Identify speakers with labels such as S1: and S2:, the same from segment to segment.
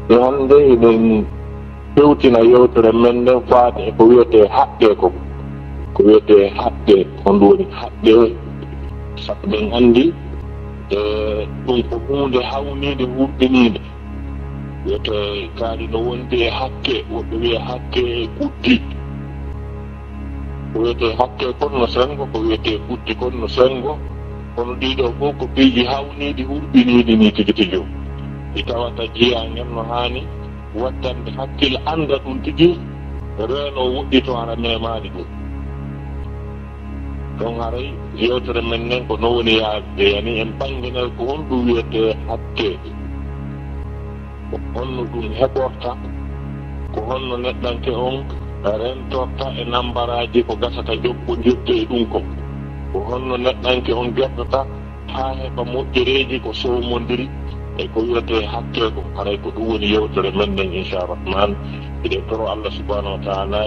S1: hande eɗen hewtina yewtere men nden faade e ko wiyete haqqe ko wiyete haqqe ko ndu woni haqqe sabu ɗen anndi ɗum ko hunde hawnide wurɗinide wiyete kaari no wondi e hakke woɓɓe wiya hakke e guddi ko wiyete hakke konno sengo ko wiyete guddi konno sengo kono ɗiɗo fof ko piiji hawnidi hurɓinidi ni tigi tigi o ɗi tawata jiya ngel no haani wattande hakkille annda ɗum tigi reeno woɗɗito hara memaɗi ɗum ɗon haray yewtere men nden ko no woni yaade yani en ɓanginel ko honɗum wiyete hakke ko honno ɗum heɓorta ko honno neɗɗanke on rentorta e nambaraji ko gasata jokkodirde e ɗum ko honno neɗɗanke on joɗɗata haa heɓa moƴƴereji ko sowmodiri e ko wiyete hakke ko haray ko ɗum woni yewtere men nden inchalrahman eɗen toro Allah subhanahu wa taala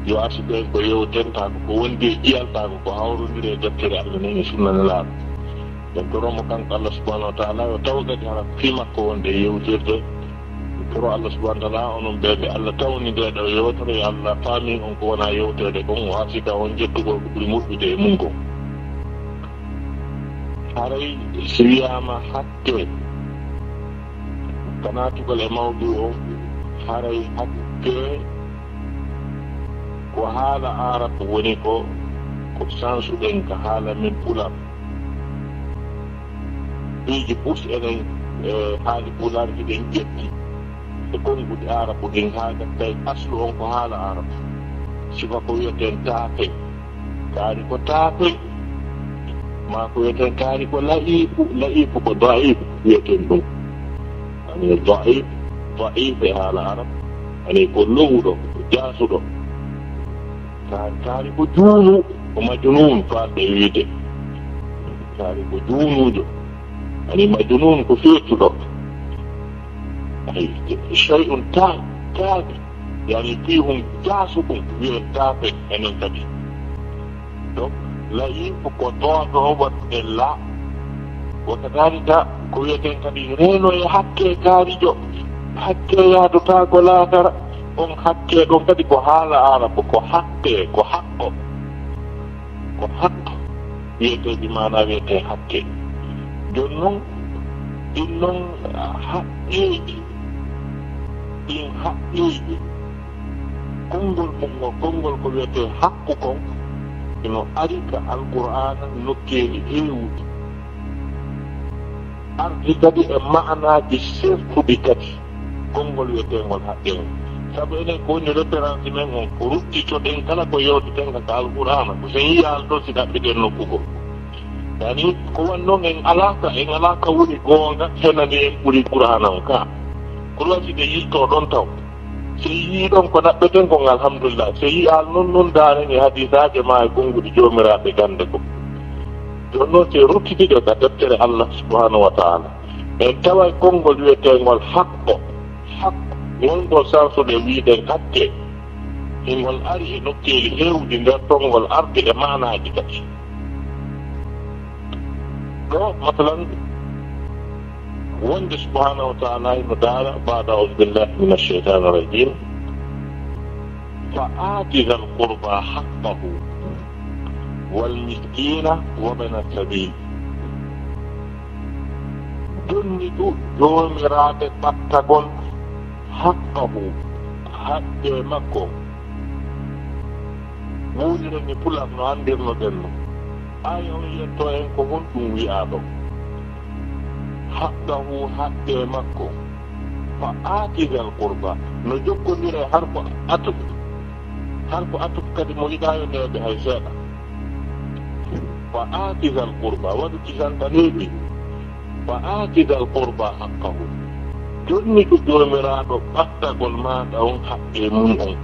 S1: yo arsuɓen ko yewtentako ko wondi e ƴiyaltako ko hawrodiri e deftere Allah nen e sunnanelaaɗo en toromo kanko Allah subhanahu wa taala yo taw kadi hara fimakko wonde e yewtirde toro Allah subhanahu wa taala onon ɓeɓe Allah tawni ndeɗo yewtere yo Allah faami on ko wona yewtede kon o hasika on jettugol ko ɓuri moƴƴude e mum ko haray so wiyama hakke kanatugol e mawdu o haray hakke ko haala arab woni ko sansuɗen ka haala min pular piiji pus enen haali pularji ɗen ƴetti e konnguɗi arabu ɗin haaga tawi aslu on ko haala arab sifa ko wiyeten taafe kaari ko taafe ma ko wiyeten kaari ko la'ifu ko daif wiyeten ɗum ani daif e haala arab ani ko lowɗo jaasuɗo kaari ko juunu ko majnun faalɗe wiide kaari ko juunujo ani majnun ko feetuɗo shay'un taafi yani fihum jaasuɗum wiyen taafe enen kadi donc layifu ko dooɗo waɗɗe la wakadalika ko wiyeten kadi reeno e hakke kaarijo hakke yaadotago laatara on hakke ɗon kadi ko haala arabu ko hakke ko hakko wiyeteji mana wiyete hakke joni noon ɗin noon haqqeji ɗin haqqeji konngol ko wiyete hakku kon ino ari ka alqur'ana nokkeeli heewude ardi kadi e ma'anaji sertuɗi kadi konngol wiyetengol haqqengol sabu enen ko woni référence men on ko ruttitoɗen kala ko yewteten ka alqur'ana ko sen yiyaal ɗo si ɗaɓɓiɗen nokkugo yani ko wannoon en alaka woni goonga henani en ɓuri qur'ana on ka ko waside yitto ɗon taw so yii ɗon ko ɗaɓɓeten kon alhamdulillah so yiyaal non daareni hadisaje ma e gonnguɗi jomiraɓe gande ko joni noon so ruttitiɗo ka deftere Allah subhanahu wa taala en tawa konngol wiyetengol hakko ngolngol sansude wiiɗen hakke hingol ari e nokkeeli heewdi nder tongol arde e manaji kadi ɗo masalan wonde subhanahu wa taala ino daara bada audu billahi min alcheytani irrajim fa aati dha alqurba haqqahu walmiskina wabna sabil jonniɗu jomiraɓe ɓattagol haqqahu haqqe makko wuurireni pular no andirnoɗen no aya on yetto en ko honɗum wi'a ɗo haqqahu haqqe makko fa aatidal qurba no jokkodire har ko atuf kadi mo yiɗayo ndeɓe hay seeɗa fa aatidal qurba waɗu kisantaneɓi fa aatidal qurba haqqahu jonni ko jomiraɗo ɓattagol maɗa on haqqe mum on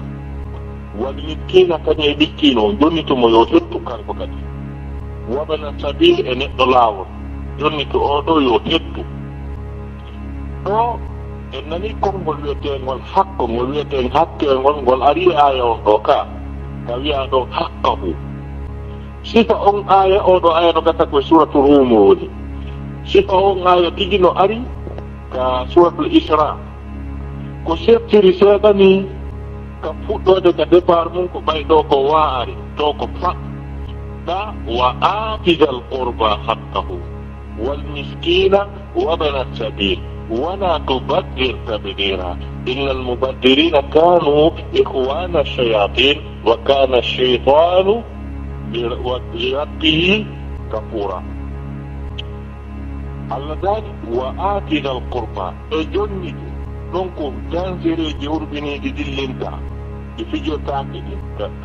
S1: waɗi miskina kadi e miskino on jonni tomo yo hettu kanko kadi waɓana sabil e neɗɗo laawol jonni to oɗo yo hettu ɗo en nani konngol wiyetengol hakko ngol wiyeten hakkengol ngol ari e aya on ɗo ka wiya ɗo haqqahu sifa on aya oɗo aya no gata koye suratu rum woni sifa on aya tigi no ari ka suratul isra ko settiri seeɗa ni ka fuɗɗode ka départ mum ko ɓay ɗo ko waari ɗo ko faɗɗa wa aatida al qurba haqqahu wal miskina wa bana sabil ولا تبذر تبذيرا إن المبذرين كانوا إخوان الشياطين وكان الشيطان لربه كفورا على ذلك وآتنا القربى أجني نونكو جانزيري جوربيني دلينتا يفيجو تاكي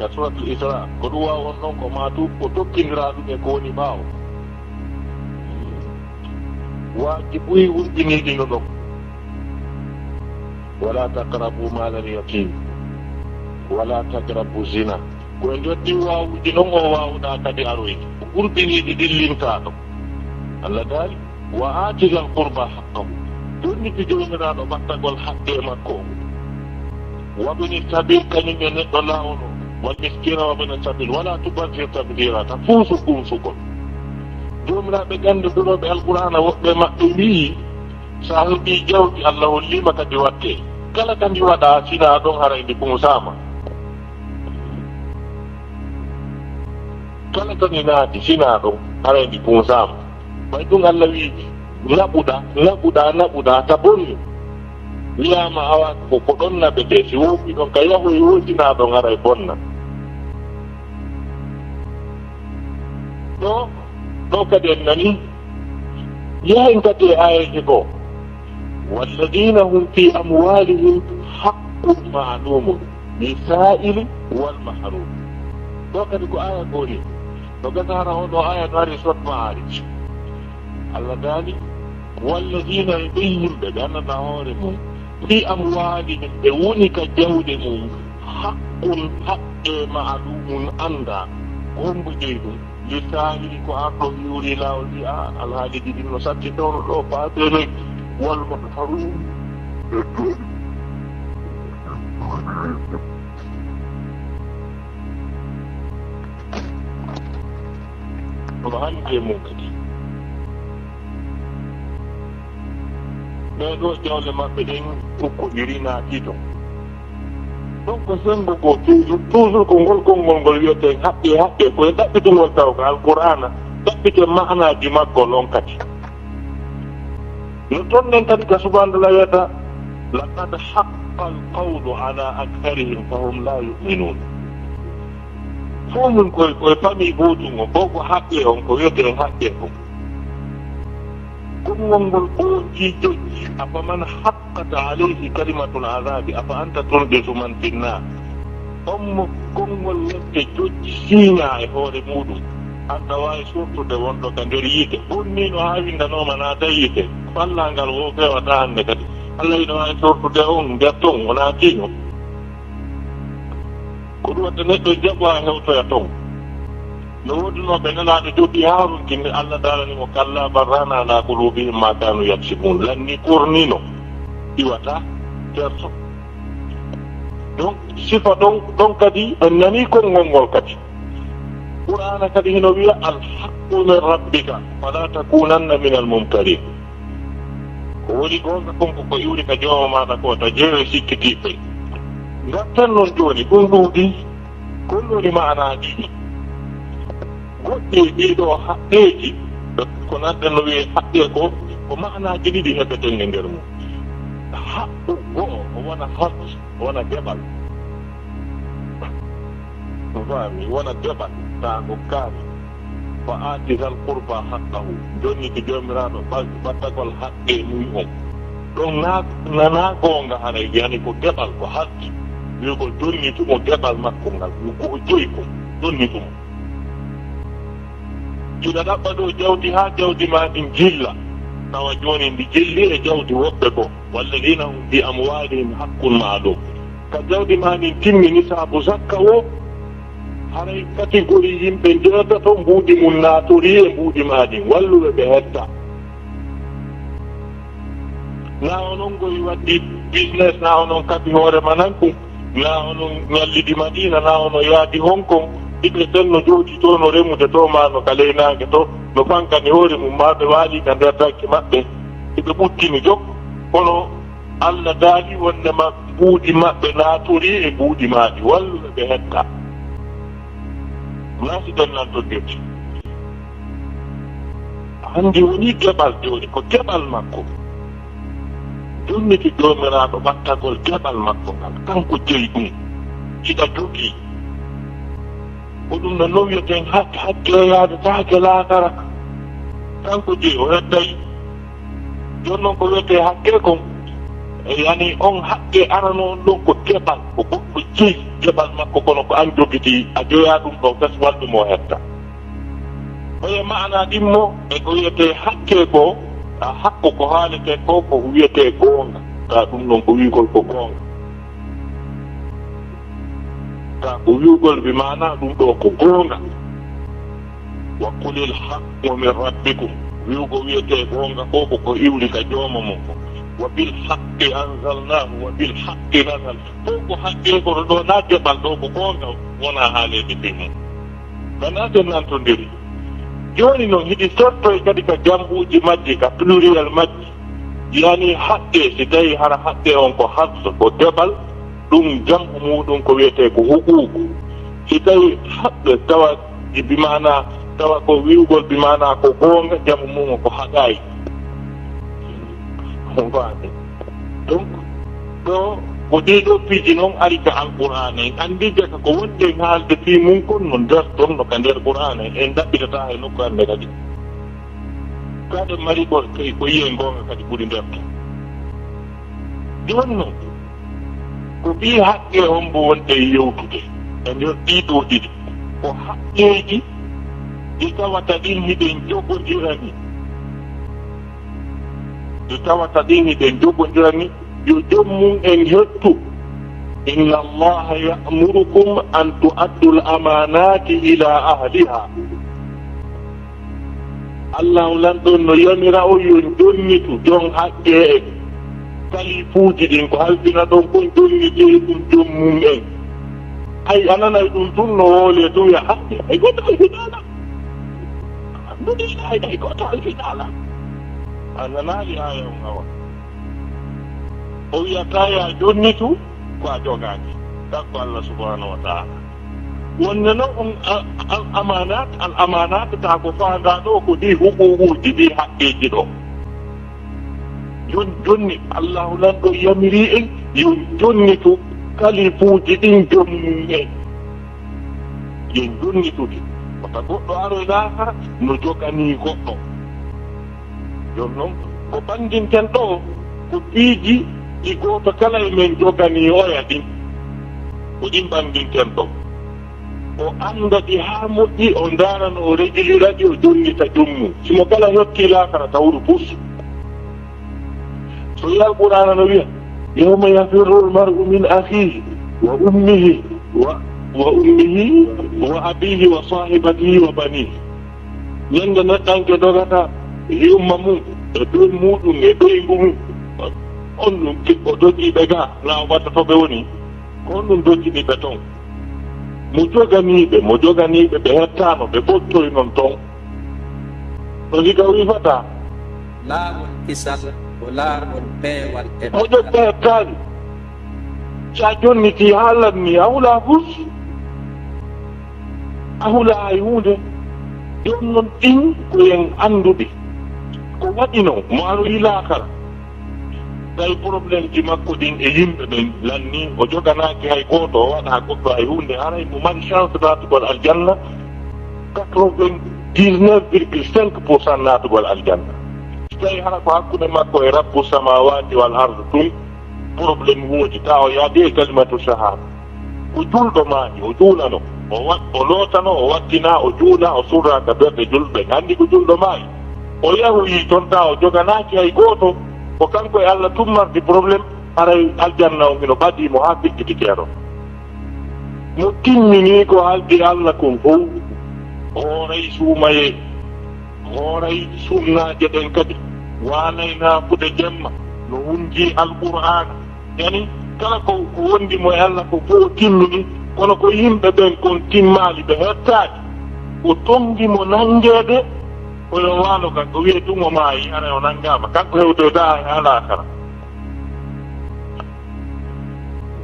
S1: كسورة الإسراء كدوا ونونكو ماتو كتوكين رادو يكوني باو واجبوي وربيني دينو ولا تقربوا مال اليتيم ولا تقربوا الزنا ko jotti waawuji non o waawuɗa kadi aroyde ko ɓurɗiniiɗi ɗillintaaɗo allah daali wa aatila al qurba haqqahu jonniti joomiraaɗo ɓattagol haqqe makko wabini sabil kañum e neɗɗo laawono wal miskina wabini sabil wala tubadir tabdira ta fuusu ɓuusugol joomiraaɓe gannde duroɓe alqur'ana woɓɓe maɓɓe mbii so a heɓii jawdi allah hollima kadi watte kala kandi waɗa sina ɗon harayndi ɓuusaama kala kani naati sina ɗon harayndi ɓuusaama ɓay ɗum allah wi naɓuɗa ta bonni wiyama awa ko ɗon naɓete si woɓi ɗon ka yahu wotina ɗon haray bonna ɗo kadi en nani yahen kadi e ayeje goo والذين هم في أموالهم حق معلوم للسائل والمحروم وقد يقول آية قولي وقد هنا آية ناري سورة معارج اللذان والذين يبين بدانا نعورهم في أموالهم بونك جودهم حق معلوم أندى هم بجيدهم للسائل كأنه يوري لا ولي الهالي دي نساتي دور لو فاتنك والمحروم وهنجي ممكن نادو جاول ما بدين uku irina kito donc sembo ko toujours kongol yote hakke ko dabbitu ngol taw alqur'ana dabbite maana di makko lon kati نطلن كذلك سبحان الله يتا لقد حق القول على أكثرهم فهم لا يؤمنون فهم كوي فامي بوتهم بوكو حقهم كوي يترين حقهم كم ونقول قوتي جوجي أفمن حقت عليه كلمة العذاب أفأنت تنجز من في النار كم ولدت جوجي سينا يهوري مودو anda wawi surtude wonɗo ka nder yiite ɓurnino ha windano manata yiite fallangal wo fewata hande kadi allah ino wawi surtude on nder ton wona tiño ko ɗum wadde neɗɗo jaɓo ha hewtoya ton no wodunoɓe nanaɗo joɗɗi harunkinde allah daranimo kalla barrana ala qulubihim ma kanu yaksibun lanni kurnino iwata terto donc sifa ɗon kadi en nani konngol ngol kadi القرآن كده نبي الحق من ربك فلا تكونن من الممترين ولي قولكم كيوري كجوا ما تكون تجير سكتيفي نتن نجوني كل دي كل لمعنى دي قلت ديدو حقيقي كنت نبي حقيقو ومعنى جديد نبتن نجرمو حق هو أنا حق وأنا جبل فاهمي وأنا جبل كاري فآتي ذا القربى حقه جوني كجومرانو باتقول حقه نيهم دون نانا كونغا هاري يعني كو جبل كو حق يقول جوني تو جبل مكونغا كو جويكم جوني تو إذا دبدو جودي ها جودي ما إنجيلا نوا جوني بجيلي جودي وقتكو والذين هم في أموالهم حق معلوم كجودي ما نتمي نساب زكاو haray catégorie yimɓe jeeta to mbuudi mum naatori e mbuudi maɗin walluɓe ɓe hetta na onon goyi waddi business na onon kaɓi hoore manankum na onon ñallidi madina na ono yaadi Hong Kong ɗiɓe ten no jooɗi to no remude to ma no kaleynague to no fankani hoore mum ma ɓe waali ka nder dakki maɓɓe eɓe ɓuttini jok kono Allah daali wonnema buuɗi maɓɓe naaturi e buuɗi maaɗi walluɓe ɓe hetta naasi ɗennan to dirti handi woni geɓal joni ko geɓal makko jonniti jomiraɗo ɓattagol geɓal makko ngal kanko jeyi ɗum hiɗa jogii ko ɗum no wiyeten hakkeyaade taake laakara kanko jeyi o heddayi joni noon ko wiyete hakke kon yani on haqqe arano ɗon ko geɓal ko goɗɗo jeyi geɓal makko kono ko an jogiti a joya ɗum ɗo gas wallumo hetta oye maana ɗimmo e ko wiyete hakke ko a hakko ko haalete ko ko wiyete goonga ka ɗum ɗon ko wiigol ko goonga ka ko wiigol bi maana ɗum ɗo ko goonga wa qulil haqqu min rabbikum wiigo wiyete goonga ko ko iwri ka jooma mum ko wa bil haqqi anzalnahu wa bil haqqi nazal ko haqqe ko ɗo na geɓal ɗo ko goonga wona haalede fi mum kanaten nantondiri joni noon hiɗi sottoy kadi ka jambuji majji ka pluriel majji yani haqqe si tawi hara haqqe on ko habso ko deɓal ɗum jambu muɗum ko wiyete ko huququ si tawi haqqe tawa bimana tawa ko wiwgol bimana ko goonga jambu mum ko haɗayi waade donc ɗo ko ɗiɗo piiji noon ari ka alqur'an en andi jaka ko wonde haalde fi mum kon no nder toon no ka nder qur'an en ɗaɓɓitata e nokku hande kadi kaɗe mariɓol kay ko yiye goonga kadi ɓuri nder toon joni noon ko ɓi haqqe on mbo wonde yewtude e nder ɗiɗo ɗiɗi ko haqqeji ɗi tawata ɗin hiɗen jogodirani ɗi tawata ɗin hiɗen jogodirani yo jommum en hettu inna allaha ya'murukum an tu'addu al-amanati ila ahliha allah lanɗon no yamira o yo jonnitu jon haqqe en kalifuuji ɗin ko halfina ɗon kon jonnite ɗum jommum en ay ananay ɗum tun no woole to wiya haqqe ay goto alfiɗala nduɗiɗa ay goto alfiɗala ananaali aya on awa o wiyata ya jonnitu ko a jogaaki takko allah subhanahu wa taala wonne noon on al amanat ta ko faanda ɗo ko ɗi huququji ɗi haqqeji ɗo jonni allahu lanɗo yamiri en yo jonnitu kalifuuji ɗin jommum en yen jonnitude wata goɗɗo aroy laakara no joganii goɗɗo joni noon ko ɓandinten ɗo ko piiji ɗi gooto kala e men joganii oya ɗin ko ɗin ɓandinten ɗo o annda ɗi haa moƴƴi o ndaarano o rejiliraɗi o jonnita jommum simo kala yettii laakara tawru pus so yal qur'ana no wiya yawma yafirru lmar'u min akhihi wa ummihi wa abihi wa sahibatihi wa banihi ñande neɗɗanke dogata yumma mum e ɗon muɗum e ɗoyngu mum on ɗum o doggiiɓe ga na o watta to ɓe woni ko on ɗum doggiɗiɓe toon mo joganiiɓe ɓe hettano ɓe ɓottoy noon toon no higa wifata
S2: laawol kisal ko laawol peewal e
S1: moƴo ɓe hettaani sa jonniti haalan ni a hula fus a hula hay hunde jon noon ɗin koyen annduɗi ko waɗino mo aroyi laakara tawi probléme ji makko ɗin e yimɓe ɓen lanni o joganaaki hay gooto o waɗa goɗɗo hay hunde haray mo mari chance naatugol aljanna 99,5% naatugol aljanna so tawi hara ko hakkude makko e rabbu samawati wal arde tun probléme woodi ta o yaadi e kalimatu shahada o julɗo maaji o juulano o lootano o wattina o juula o surraka ɓerɗe julɓe anndi ko julɗo maayi o yahoyi toon ta o joganaaki hay gooto ko kanko e allah tummardi probléme haray aljanna o mino ɓadimo haa fikkitikeero mo timmini ko haldi allah kon fof hooray suumaye hooray sunnaaje ɗen kadi waanay naafude jemma no wunji alqur'ana yani kala ko wondimo e allah ko fof timmini kono ko yimɓe ɓen kon timmaali ɓe hettaaki o tongimo nangeede koyo waalo kan ko wiye ɗum o maayi ara o nanngama kanko hewtoyta e alaakara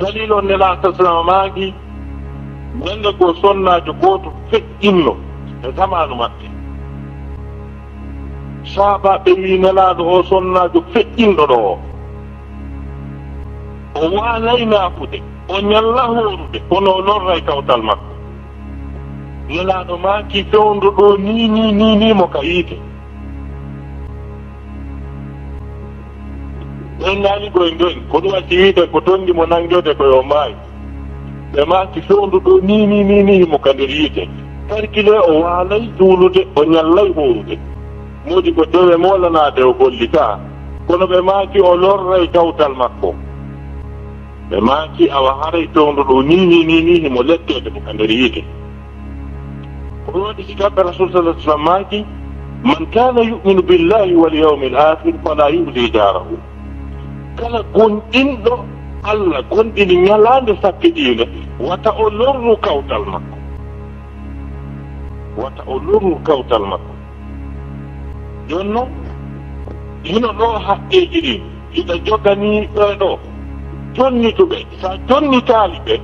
S1: dalil on nela sallallahu maagi wonde ko sonnajo goto feƴƴinno e zamanu maɓɓe saaba ɓe wi nelaɗo o sonnajo feƴƴinɗo ɗo o walay naafude o ñalla horude kono o lorray kawtal makko nelaɗo maaki fewndo ɗo ni mo ka yiite ɓen ngaaligoye ngoyn ko ɗum acci wiide ko tonndi mo nanngede koyo maayi ɓe maaki fewndo ɗo ni mo ka nder yiite tarkile o waalay duulude o ñallay horude moodi ko dewe molanaade o golli ka kono ɓe maaki o lorray kawtal makko ɓe maaki awa haray fewndo ɗo ni mo lettede mo ka nder yiite ko waɗi kitaɓe rasul sallah sallam maaki man kana yuminu billahi wal yawmi l akhir fala yusi jarahu kala gonɗinɗo allah gonɗini ñalande sakkiɗinde wata o lorru kawtal makko joni noon hino ɗo haqqeji ɗi hiɗa jogani ɓeɗo jonnituɓe sa jonnitali ɓe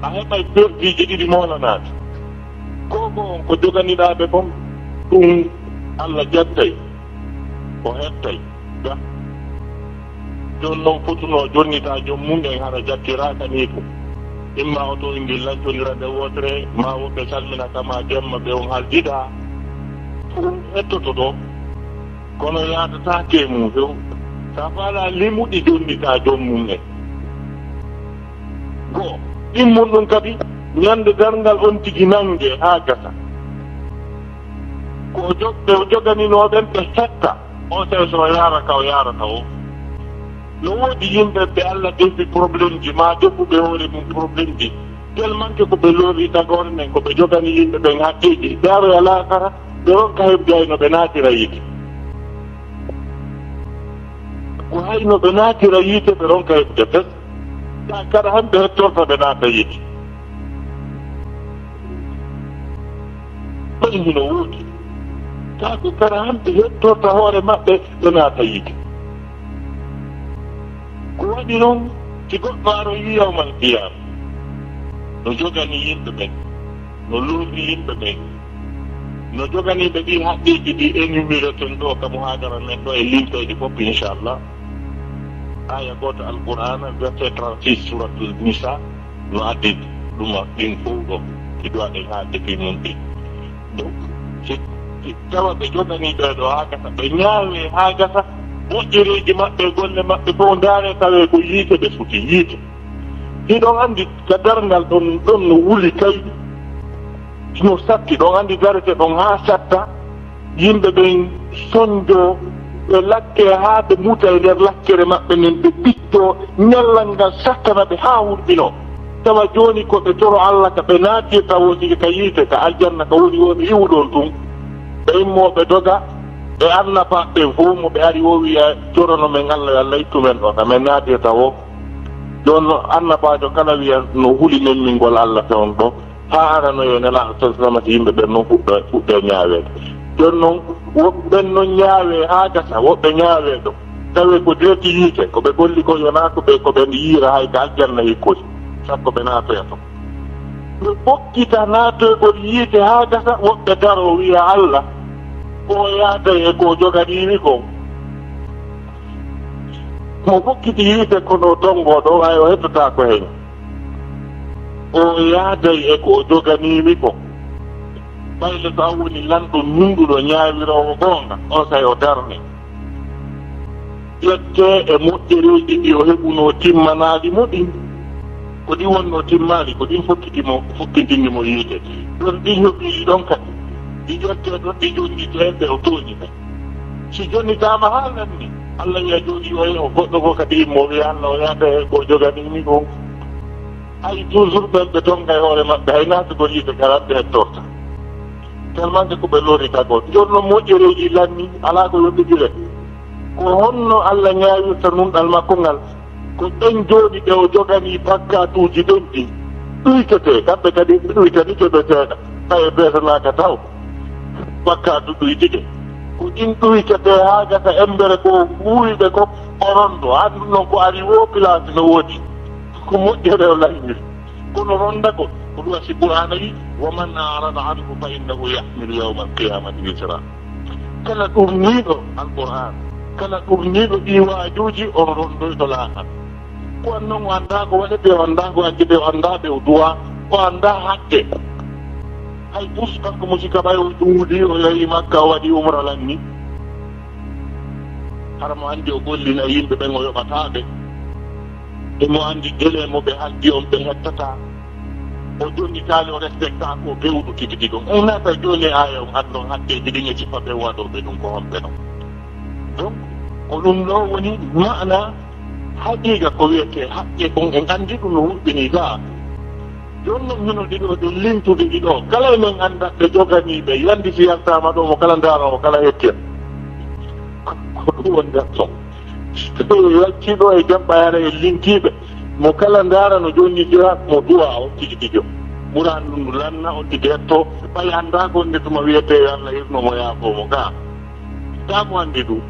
S1: a heɓay perdiji ɗiɗi molanade koko on ko joganiɗaɓe kon ɗum allah ƴettay o hettay ga joni noon fotuno jonnita joom mum en haɗa jakkiraka ni ko imma oto indi lancodira wotere ma woɓɓe salminatama jemma ɓe on haldiɗa ɗum hettoto ɗo kono yadatake mum few sa faala limuɗi jonnita joom mum en goo ɗimmum ɗum kadi ñande darngal on tigi nangue ha gasa ko ɓe joganinoɓen ɓe hetta o taw so yarata o no woodi yimɓe ɓe allah defi probléme ji ma defuɓe hoore mum probléme ji tellement que ko ɓe loori tagore men ko ɓe jogani yimɓe ɓen haqqeji ɓe aroya laakara ɓe ronka heɓgay no ɓe naatira yiite ko hayno ɓe naatira yiite ɓe ronka heɓde tes ta kada hamɓe hettorta ɓe naata yiite ɓen hino woodi ta ko kada hamɓe hettorta hoore maɓɓe ɓe naata yiite ko waɗi noon si goɗɗo aro yiyawmal qiyama no jogani yimɓe ɓen no loordi yimɓe ɓen no joganiɓe ɗi haqqeji ɗi énuméreten ɗo ka muhadara men ɗo e limtoyɗi fof inchallah aya goto alqur'ana verset 36 suratul nisa no addi ɗuma ɗin fof ɗo iɗo waɗen haalde fi mum ɗi donc si tawa ɓe joganiɓe ɗo ha gasa ɓe ñaawe ha gasa moƴƴereji maɓɓe golle maɓɓe fof ndaare tawe ko yiite ɓe suti yiite hiɗon anndi ka darngal ɗon no wuli kayɗi no satti ɗon anndi darete ɗon haa satta yimɓe ɓen sonjo ɓe lakke haa ɓe muta e nder lakkere maɓɓe nden ɓe ɓitto ñallal ngal sattana ɓe haa wurɓino tawa jooni ko ɓe toro allah ka ɓe naati tawotigi ka yiite ka aljanna ka woni woɓe iwɗon ɗum ɓe immoɓe doga ɓe annapa ɓe fof mo ɓe ari o wiya jorono men allah allah ittumen ɗo kamen naati tawo joni no annabajo kala wiya no huli nemmingol allah fewn ɗo ha aranoyo nelaɗo sallamata yimɓe ɓen noon fuɗɗe ñaawede joni noon woɓɓen noon ñaawe ha gasa woɓɓe ñaawe ɗo tawi ko dirti yiite koɓe golli ko yona koɓe yiira hay ko aljanna hikkoji sakko ɓe naatoya to ɓe ɓokkita naatoygol yiite ha gasa woɓɓe daro wiya allah o yaaday e ko joganiimi ko mo ɓokkiti yiite kono dongo ɗo way o hettota ko hen o yaaday e ko joganiimi ko ɓayle so a woni lanɗo nunɗuɗo ñaawirowo goonga on say o darne ƴette e moƴƴereeji ɗi o heɓuno timmanaaɗi mo ɗin ko ɗi wonno timmaali ko ɗin fokkitindimo yiite ɗon ɗi heɓii ɗon kadi ɗi ƴette ɗon ɗi jonniteɓe o tooñi si jonnitama ha nanni allah wiya jooɗi o goɗɗo ko kadi immo wiya allah o yaada e ko joganimi ko hay toujours ɓen ɓe tonga e hoore maɓɓe hay naatugol yiite karaɓe hettorta tellement que ko ɓe loori tagol joni noon moƴƴereji lanni ala ko yoɓɓidire ko honno allah ñaawirta nunɗal makko ngal ko ɗen jooɗi ɓe o jogani bakkatuji ɗon ɗi ɗuytete kamɓe kadi ɗuytani joɓeteɗa tawi beetanaka taw bakkatu ɗuytike ko ɗin ɗuytete ha gasa embere ko ɓuuyɓe ko orondo andu noon ko ari wo place no woodi ko moƴƴere o layni kono ronda ko ɗum si qur'ana wi wa man arada anhu fa innahu yahmilu yawma alqiyamati wisra kala ɗurniɗo alqur'an kala ɗurniɗo ɗi waajuji on rondoyto laahan ko an noon o annda ko waɗete o annda ko accide o annda ɓe o duwa o annda hakke hay bus kanko musika ɓay o ɗuuɗi o yahi makka o waɗi umra lanni hara mo anndi o gollina yimɓe ɓen o yoɓataɓe emo anndi gele mo ɓe haldi on ɓe hettata o jonnitaali o respecta ko bewɗo tigidi ɗum on nata joni aya on anndon hakkeji ɗin e cippa ɓe waɗoɓe ɗum ko honɓe ɗon donc ko ɗum ɗo woni mana haqiqa ko wiyete haqqe on en anndi ɗum no huɓɓini ga joni noon mino ɗiɗo ɗe lintude ɗiɗo kala men annda ɓe joganiɓe yandi si yartama ɗo mo kala daramo kala hettir ko ɗum woni nder ton yaltiɗo e jamɓayara e lintiɓe mo kala darano joni jira mo duwa on tigi tijo ɓuran ɗum lanna on tigi hetto ɓay annda gonne tuma wiyete allah irnomo yaafomo ga tamo anndi ɗum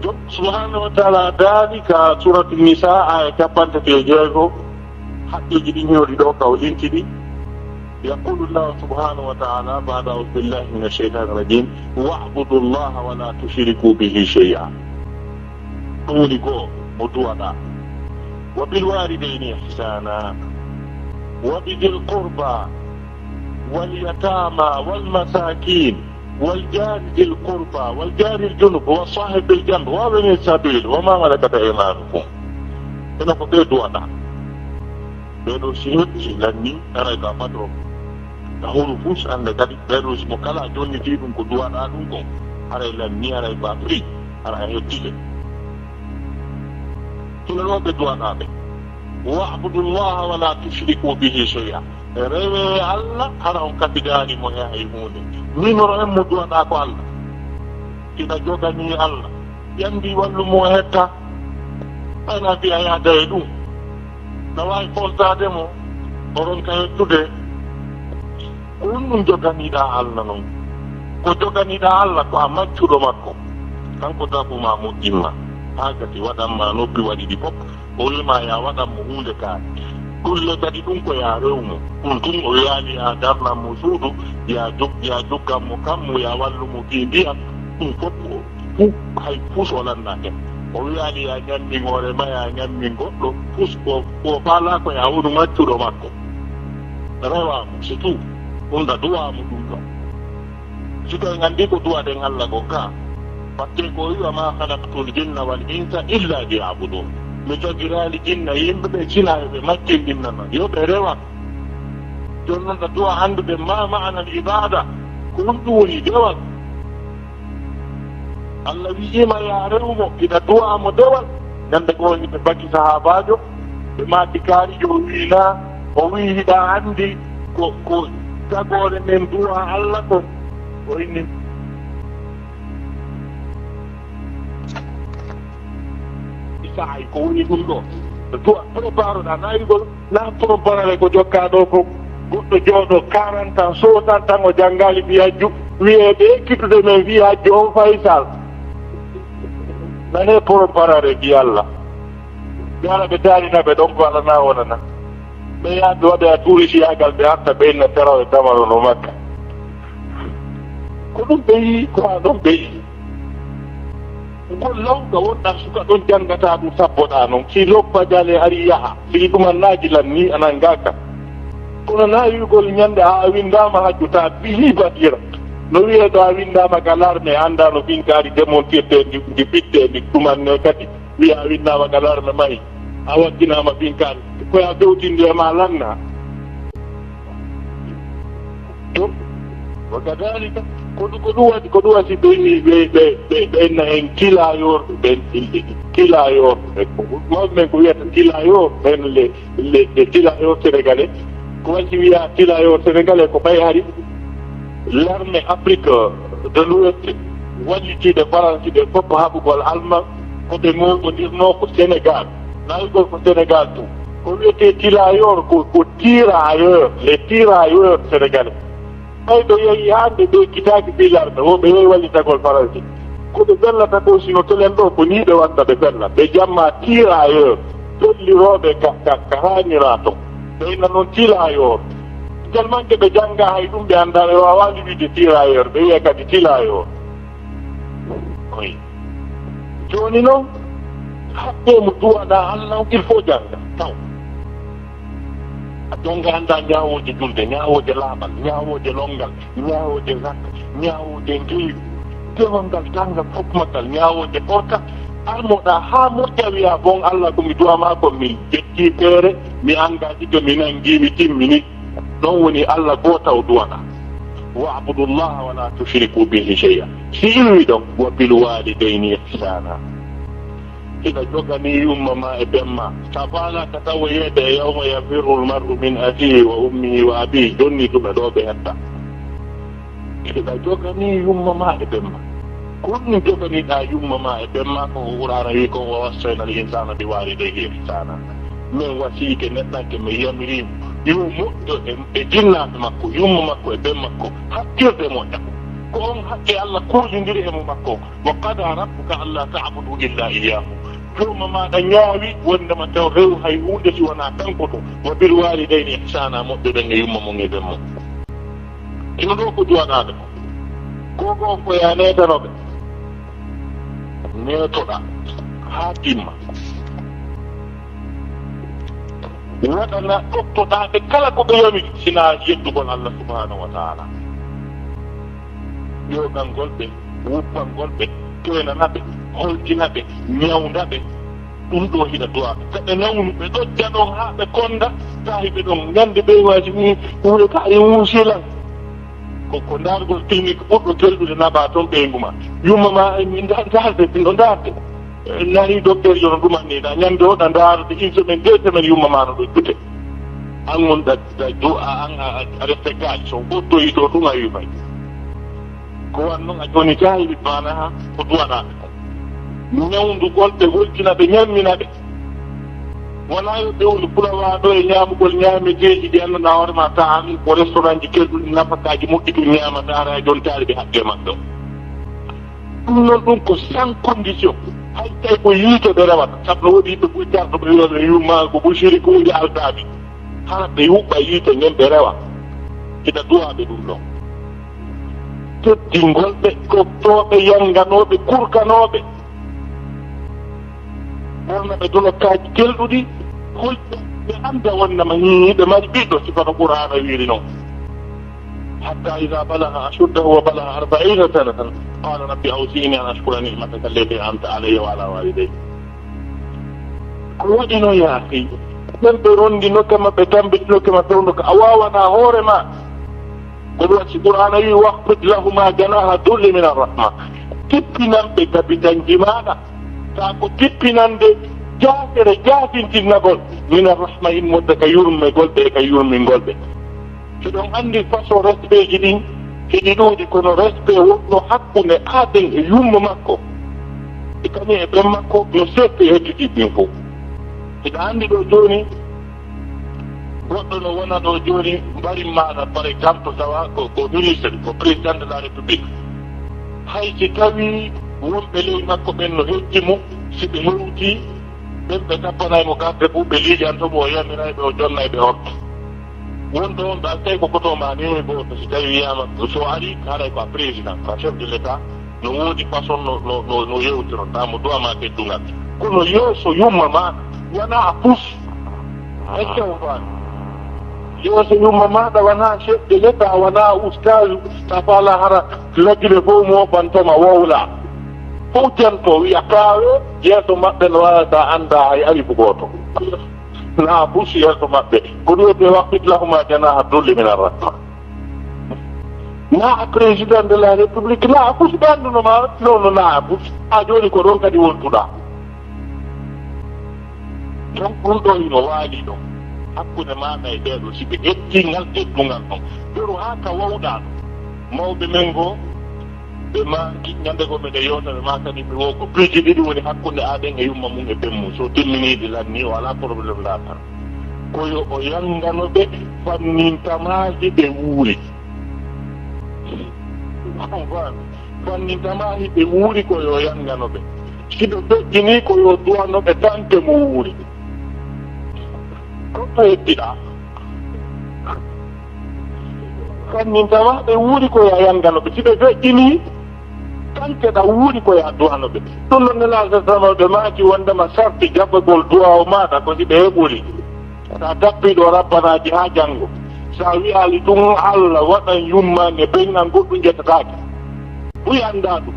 S1: donc subhanahu wa taala daani ka suratu nisa aya 56 haqqeji ɗi ñoori ɗo kaw lintiɗi yaqulu llahu subhanahu wa taala bada audu billahi min alcheytan irrajim wabudu llaha wala tushriku bihi cheya ɗum woni goo mo duwaɗa wa bilwalidayni ihsana wa bidil qurba walyatama walmasakin والجار ذي القربى والجار الجنب والصاحب بالجنب وابن السبيل وما ملكت ايمانكم ina ko ɓe duwaɗa ɓeɗo si hetti lanni ara ga patro ta hono fus ande kadi ɓeɗo simo kala jonniti ɗum ko duwaɗa ɗum kon aray lanni aray ba prix ara hettile hino ɗo ɓe duwaɗaɓe wabudu llaha wala tushriku bihi cheya rewe allah hara on kabidanimo he hay hunde numéro en mo duwaɗa ko allah ina jogani allah ƴandi wallumo hetta ayna mbiya yaada e ɗum no wawi foltade mo oron ka hettude ko ɗum ɗum joganiɗa allah noon ko joganiɗa allah ko a maccuɗo makko kanko dabuma moƴƴinma ha gati waɗanma noppi waɗi ɗi fof o wima ya waɗanmo hunde kaari ɗulle kadi ɗum ko ya rewmo ɗum tun o yaali ya darnanmo suudu ya jogganmo kammo ya wallumo fi ndiyam ɗum fof fu hay pus o lanna hen o wiyaali ya ñammin hoorema ya ñammin goɗɗo pus ko faala ko ya wonu maccuɗo makko rewamo c'est tout ɗum da duwamo ɗum ɗo siko en anndi ko duwaɗen allah ko ka patte ko wiwa ma halaktul jinna wal insa illa liyabudun mi jogiraali jinna yimɓe ɓe cinayo ɓe maccindinnan yo ɓe rewa joni noon ɗa duwa anndude ma ma'ana l ibada ko ɗum ɗum woni dewal allah wi'ima ya rewmo ina duwamo dewal ñande goo ɓe baki sahabajo ɓe maati kaarijo o wiina o wi hiɗa anndi ko tagore men duwa allah ko o inni sahay ko woni ɗum ɗo duwa prépareɗa nayigol na préparale ko jokkaɗo ko goɗɗo jooɗo 40 ans 60 ans o janngali mbiyajju wiye ɓe ekkitude men wiyajju on faysal nane préparare mbi allah ɓe ara ɓe darinaɓe ɗon ko ala na wonana ɓe yaɓe waɗe a tourisiyagal ɓe arta ɓeyna teraw e damano no makka ko ɗum ɓe yii ko ha ɗon ɓe yii ngol lawga wonɗa suka ɗon janngata ɗum sabboɗa noon si loppa jale ari yaha sigi ɗumannaji lanni anan ngaka kono na wigol ñande a windama hajjuta bihi badira no wiye ɗo a windama galarme anda no finkaari démontirte ndi ɓitte ndi ɗumanne kadi wiya a windama galarme mayi a wagginama finkaari koya fewtindi e ma lanna ɗum wa kadalika ko ɗum waɗi ko ɗum wasi ɓeyni ɓenna en kilayor kilayor mawɓe men ko wiyata kilayor ɓen le kilayor sénégalais ko wasi wiya kilayor sénégalais ko ɓay hari l'armée afrique de l'ouest wallitiɗe faranciɓe fof haɓugol alman koɓe moɗodirno ko sénégal nayigol ko sénégal tum ko wiyete tilayor ko tirailleur les tirailleurs sénégalais ɓayɗo yehi hande ɓe kitaki bilarɓe woɓe yehi wallitagol faransi koɓe bellata ko sino telen ɗo ko ni ɓe watta ɓe bella ɓe jamma tirailleur dolliroɓe ka haanira to ɓeyna noon tilayoor tellement que ɓe jannga hay ɗum ɓe annda ɓe wawani wiide tirailleur ɓe wiya kadi tilayoor oyi joni noon haɓɓe mo duwaɗa allah il faut jannga taw a jonga annda ñawoje julde ñawoje laaɓal ñawoje longal ñawoje zakka ñawoje ngeewi dewal ngal tangal fof maggal ñawoje porka almoɗa ha moƴƴa wiya bon allah komi duwama ko mi jetti feere mi engage to mi nangi mi timmini ɗon woni allah gotaw duwaɗa wa'budu llaha wala tushriku bihi shay'a si ilwi ɗon wa bil walidayni ihsana ina jogani umma ma e bemma sa falaka tawa yeede e yawma yafirru lmar'u min abihi wa ummihi wa abihi jonni ɗuɓe ɗo ɓe hetta ina jogani yumma ma e bemma konni joganiɗa yumma ma e bemma ko qur'ana wi kon wa wassayna al insana bi walidayhi ihsana min wasiike neɗɗanke mi yamirimo yo moƴƴo e jinnaɓe makko yumma makko e ben makko hakkirde moƴƴa ko on haqqe allah kuujodiri emo makko wa qada rabbuka alla ta'budu illa iyyahu jomma maɗa ñaawi wondema taw rew hay hunde si wona kanko to wa bil walidayni ihsana moƴƴuɗen e yumma mon e ben mon ino ɗo ko duwaɗaɓe ko ko koya netanoɓe netoɗa ha timma waɗana ɗottoɗaɓe kala ko ɓe yomi sina yeddugol allah subhanahu wa taala yoɓangol ɓe wuppangol ɓe toynanaɓe holtinaɓe ñawdaɓe ɗum ɗo hiɗa duwaɓe kaɓe nawnu ɓe ɗojja ɗon ha ɓe konda tahiɓe ɗon ñande ɓeywaji ni wuuro ka e wuusilan ko dargol clinique ɓurɗo kelɗude naɓa toon ɓeygu ma yumma ma darde ɗo darde nani docteur yono ɗumanniɗa ñande oɗa daarde une semaine 2 semaines yumma ma no ɗo jute an gon ɗa an a reste gaji so ɓottoyi to ɗum a wimay ko wan noon a joni jahiɓe mana ha ko duwaɗaɓe ñawdugol ɓe woltinaɓe ñamminaɓe wona yo ɓewlu pulawaɗo e ñamugol ñameteji ɗi annduɗa hoorema ta an ko restaurant ji kelɗuɗi nafakaji moƴƴi ɗum ñamata ara e jontaɗi ɓe haqqe maɓɓe ɗum noon ɗum ko sans condition hay tawi ko yiitoɓe rewata sabu no waɗi ɓe ɓuccarɗo ɓe wiyoɓe yumma ko ɓuciri ko hunde aldaɓi hara ɓe yuɓɓa yiito nden ɓe rewa ina duwaɓe ɗum ɗon teddingolɓe kottoɓe yanganoɓe kurkanoɓe ɓornaɓe dolokkaji kelɗuɗi holɓe ɓe anda wonnama ɓe mari ɓiɗɗo sifano qur'ana wiiri noon hatta ida balaga ashuddahu wa balaga 40 sanatan qala rabbi awsini an ashkura ni'mataka allati an'amta alayya wa ala walidayya ko waɗi no yaaki ɓen ɓe rondinokkema ɓe tambitinokkema fewndo ko a wawana hoore ma koɗum wacci qur'ana wi wahfid lahuma janaha dulli min arrahma tippinanɓe gabitanji maɗa ta ko tippinande jaafere jaafintinnagol min arrahma in modda ka yurmegol ɓe ka yurmingolɓe so ɗon anndi façon respect ji ɗin heɗi ɗuuɗi kono respect wonno hakkunde aaden e yumma makko e kañum e ɓen makko no seppe hedditi ɗin fof eɗa anndi ɗo jooni goɗɗo no wona ɗo jooni mbari maɗa par exemple tawa ko ministre ko président de la république hay si tawi wonɓe ley makko ɓen no heddimo si ɓe hewti ɓen ɓe tappanaymo garde fuu ɓe liijantomo o yamirayɓe o jonnayɓe horto wonɗo on ɓe tawi ko kotoma nemi goto si tawi wiyama so ari haɗay ko a président ko chef de l' état no woodi façon no yewtironta mo duwama teddungal kono yeeso yumma maɗa wona a pus est ce que o faami yeeso yumma maɗa wona chef de l' état wona oustage ta faala hara lagguide fof mo ɓantoma wowla fof janto wiya kaawe yeeso maɓɓe no wawata anda hay arifu goto na bus yeeso maɓɓe ko ɗum ɓe wahfid lahuma janaha dulli min arrahma na a président de la république na a bus ɓe andunoma nono na a bus ha joni ko ɗon kadi wontuɗa donc ɗum ɗo ino waali ɗon hakkude maɗa e ɓeeɗo si ɓe ƴettingal ƴettungal ɗon ɓeru ha ka wawɗa mawɓe men goo ɓe ma ñande go meɗe yewta ɓe ma kadi ɓe wo ko piiji ɗiɗi woni hakkunde aɗen e yumma mum e ɓen mum so timminiɗi lanni o ala probléme latar koyo o yangano ɓe fannintamaji ɓe wuuri fannintamaji ɓe wuuri koyo yangano ɓe siɗo ɓeƴƴini koyo duwano ɓe tanke mo wuuri ko heddiɗa kannin tawa ɓe wuuri ko ya yanganoɓe si ɓe feƴƴini kankeɗa wuuri ko ya duwanoɓe ɗum ɗon nelaaga sanoɓe maaki wondema sarti jaɓɓegol duwa o maɗa ko si ɓe heɓuri sa tappiɗo rabbanaji ha janngo sa wiyali ɗum Allah waɗan yummande ɓengan goɗɗum jettatake ɓuy annda ɗum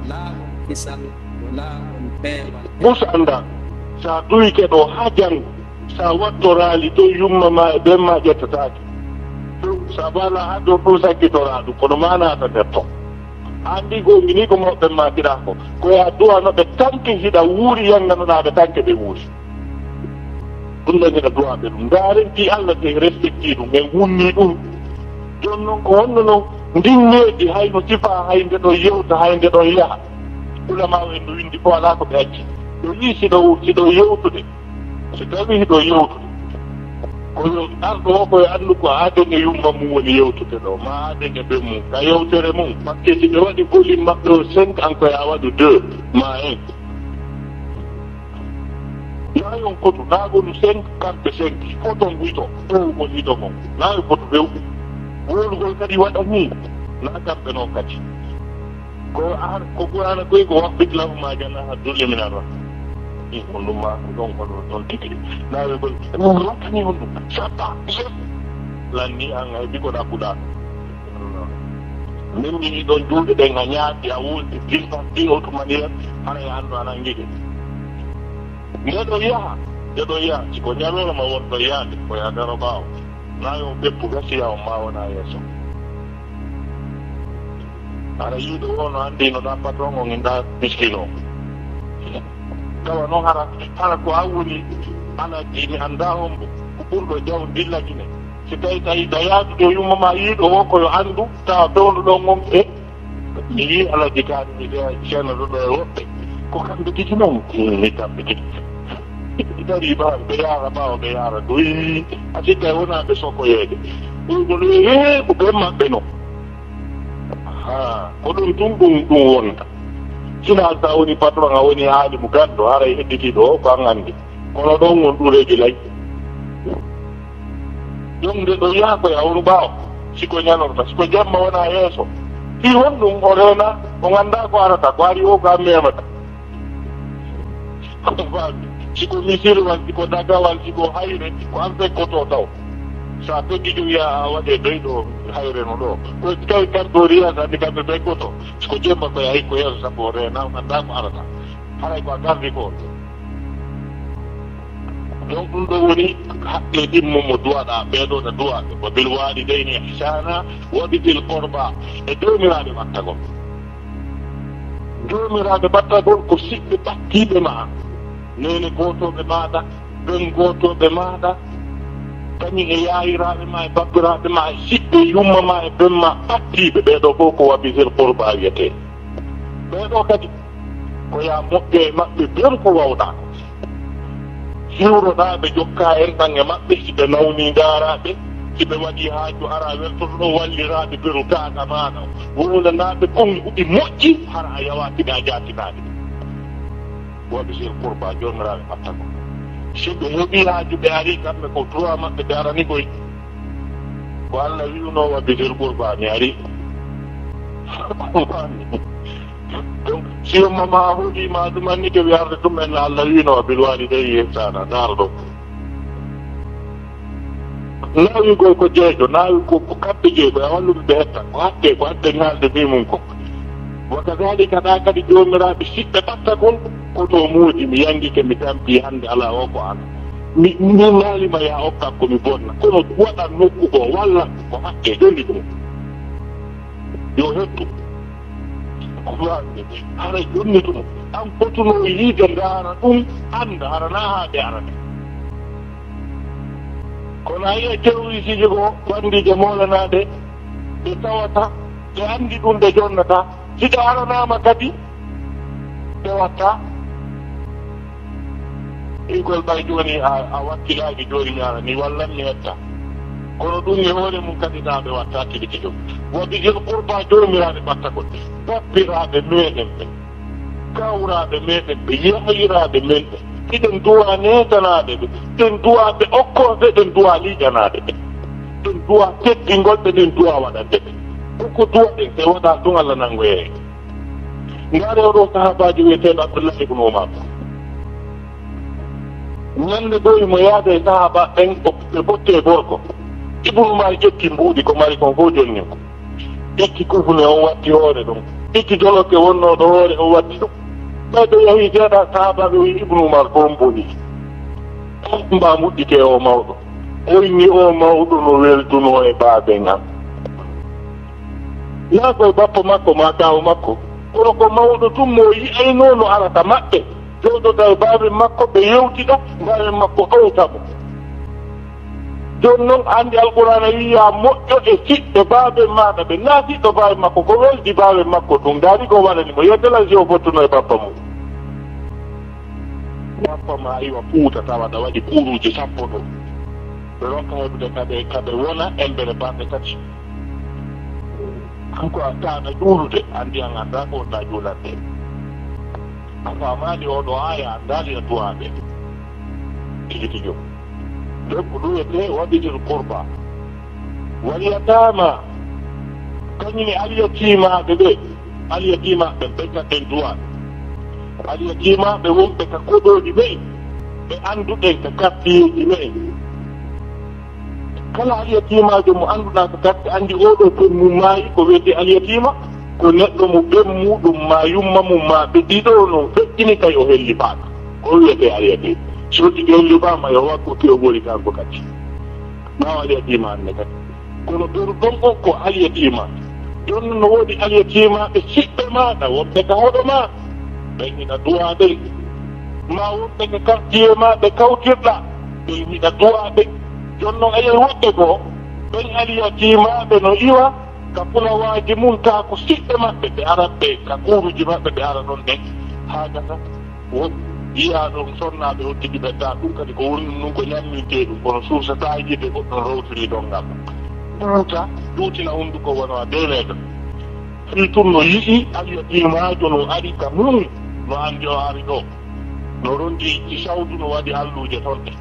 S1: ɓus annda sa duyke ɗo ha janngo sa wattorali to yumma ma e ɓenma ƴettatake sa bala ha dow ɗum sakkitora ɗum kono manata nder ton andi go mini ko moɓɓe ma giɗa ko koya duwanoɓe tanke hiɗa wuuri yanganoɗaɓe tanke ɓe wuuri ɗum ɗañiɗa duwaɓe ɗum darenti Allah te respecti ɗum en hunni ɗum joni noon ko wonno noon ndinneji hayno sifa haynde ɗo yewta haynde ɗon yaaha ulama en no windi fo ala ko ɓe acci ɗo wi siɗo yewtude so tawi hiɗo yewtude koyo arɗo o koye anndu ko aadenge yumma mum woni yewtude ɗo ma aadenge ɓe mum ka yewtere mum par ce que si ɓe waɗi volume maɓɓe o 5 an koye a waɗu 2 ma 1 nayon kotu naagonu 5 kamɓe 5 foton wito ɓowugol hiɗo mon nayo kotu rew wolugol kadi waɗa ni na kamɓe noon kadi ko ɓurana koye ko waɓɓitlafu ma janna ha dullimina ɗon ko ɗum ma ɗon kono ɗon tigi nawegol rottani on ɗum sappa lanni an hay biko ɗaɓɓuɗa min mini ɗon juuɗe ɗen a ñaati a wulti dilfan ɗi autre maniére hara e anndu anan giɗe ndeɗo yaha siko ñameroma wonɗo yaade ko yadero ɓaawo nayo ɓeppu gasiya o ma wona yeeso aɗa yiiɗo wono anndinoɗa patron o ginɗa miskine o tawa noon hara ko a woni ala dini annda hombo ko ɓurɗo jaw dillakine so tawi da yaadude yumma ma yiiɗo o koyo anndu tawa pewnuɗon on mi yi alaji kaani ceerno ɗo e woɓɓe ko kamɓe tigi noon kamɓe tigi dari ɓaaɓe ɓe yaara ɓaawa ɓe yaara doyi a sikka e wonaɓe sokkoyeede ɗum ko ɓe maɓɓe noon ko ɗum ɗum wonta sina sa woni patron a woni haali mo ganndo haray hedditiɗo o ko an anndi kono ɗon won ɗureji lay ɗum nde ɗo yaha koye awru ɓaawa siko ñanorta siko jamma wona yeeso fi won ɗum o reena o ngannda ko arata ko ari o ko a memata siko misiri wal siko dagawal siko hayre ko an fekkoto taw sa feddi ɗum wiya a waɗe doyɗo hayre no ɗo ko tawi kamɓe riyata andi kamɓe fekkoto siko jemma koye ayi ko yeeso sabu o reena o ngannda ko arata haray ko a gardi ko donc ɗum ɗo woni haqqe ɗimmo mo duwaɗa ɓeeɗoɗa duwaɓe ko bil walidayni ihsana wa bil qurba e jomiraɓe ɓattagol jomiraɓe ɓattagol ko siɓɓe ɓattiɓe ma nene gotoɓe maɗa ɓen gotoɓe maɗa kañum e yayiraɓe ma e babbiraɓe ma e siɓɓe yumma ma e ɓen ma ɓattiɓe ɓeeɗo fof ko wabi bil qurba wiyete ɓeeɗo kadi ko ya moƴƴo e maɓɓe ɓen ko wawɗa hiwroɗaɓe jokka en ɗan e maɓɓe siɓe nawni daraɓe siɓe waɗi haaju ara weltoto ɗo walliraɓe beru taga maɗa wulanaɓe konguɗi moƴƴi hara a yawatiɓe a jatinaɓe waɗi sir courba jomiraɓe ɓatta ko siɓe heeɓi haaju ɓe ari kamɓe ko droit maɓɓe ɓe arani koye ko Allah wiuno waɗi sir courba mi ari donc si mama hoɗima ɗumanni ke wiyarde ɗumen Allah wino bil walidayni ihsana darɗo nawigol ko jeejo nawi ko kamɓe jeeɗo e walluɓe ɓe hetta ko hadde ngaalde mimum ko wa kadalika ɗa kadi jomiraɓe siɓɓe ɓattagol koto muudi mi yangike mi tampi hande ala o ko an mi naalima ya okka komi bonna kono waɗan nokku ko wallan ko hakke joni ɗum yo hettu hara jonni ɗum an fotuno yiide ndaara ɗum anda harana haade arata kono a yiya terrorisiji ko bandije molanaɗe ɓe tawata ɓe andi ɗum ɓe jonnata siɗa aranama kadi ɓe watta igol ɓay joni a wakkilaji joni ñara ni wallanmi hetta kono ɗum e hoore mum kadi ɗaɓe watta tigiti ɗum waɗi il qurba jomiraɓe ɓattagol bappiraɓe meɗen ɓe kawraɓe meɗen ɓe yahiraɓe men ɓe iɗen duwa netanaɓe ɓe ɗen duwa ɓe okkoɓe ɗen duwa liƴanaɓe ɓe ɗen duwa teddingol ɓe ɗen duwa waɗande ɓe koko duwa ɗen te waɗa ɗum Allah nangoyere ngare oɗo sahabaji wiyeteɗo Abdullah ibn Umar ñande ɗoyi mo yaada e sahaba ɓen ɓe botte gorko Ibn Umar ƴetti mbuuɗi ko mari kon fof jonni ko ƴetti kufune on watti hoore ɗum ƴetti joloke wonnoɗo hoore on watti ɗum ɓayɗo yahi seeɗa sahabaɓe wi Ibn Umar fof mbuuɗi on mba muɗɗite o mawɗo oyni o mawɗo no welduno e baaben am naa koye bappo makko ma kaw makko kono ko mawɗo tum mo yiyayno no arata maɓɓe jooɗoda e baaben makko ɓe yewtiɗa baaben makko ɗowtamo joni noon andi alqur'ana wiya moƴƴo e siɗɗo baaben maɗa ɓe naa siɗɗo baaben makko ko weldi baaben makko ɗum daari ko waɗanimo yeddela si o fottuno e bappa mum bappa ma iwa puuta tawa ɗa waɗi kuuruji sappo ɗo ɓe ronka heɓde kaɓe wona embere balɗe tati kanko a taana juulude andi an annda ko wonɗa juulande a faamaali oɗo aya andaali a duwaaɓe tigi tigi debbo ɗuyete waɗitir courba waliyatama kañum e aliyatimaɓe ɓe aliyatimaɓe ɓeggaɗen duwaɓe aliyatimaɓe wonɓe ka koɗoji ɓe ɓe annduɗen ka kartiyeji ɓe kala aliyatimajo mo annduɗa ko carte andi oɗo ton mum maayi ko wiyete aliyatima ko neɗɗo mo ɓen muɗum ma yumma mum ma ɓe ɗiɗo no feƴƴini kay o helli paaka ko wiyete aliyatima sotti helli bama yo wakko ke o ɓori kanko kadi ɓawa aliyatima anne kadi kono ɓerɗon on ko aliyatima joni no woodi aliyatimaɓe siɓɓe maɗa wonɓe ka hoɗo ma ɓen hiɗa duwaɓe ma wonɓe ka quartier ma ɓe kawtirɗa ɓen hiɗa duwaɓe joni noon ayi woɓɓe goo ɓen aliyatimaɓe no iwa ka pulawaji mum ta ko siɓɓe maɓɓe ɓe aratɓe ka kuruji maɓɓe ɓe ara ɗon ɗen ha gata won yiya ɗum sonnaɓe o tigi ɓedda ɗum kadi ko woni ɗum ko ñamminte ɗum kono suusata yiide goɗɗon rewtiri ɗon ngam ɗuuta ɗuutina hunduko wona deweɗo fii tun no yii aliyatimajo no ari ka mum no andi o ari ɗo no rondi i sawdu no waɗi halluje toon ɗe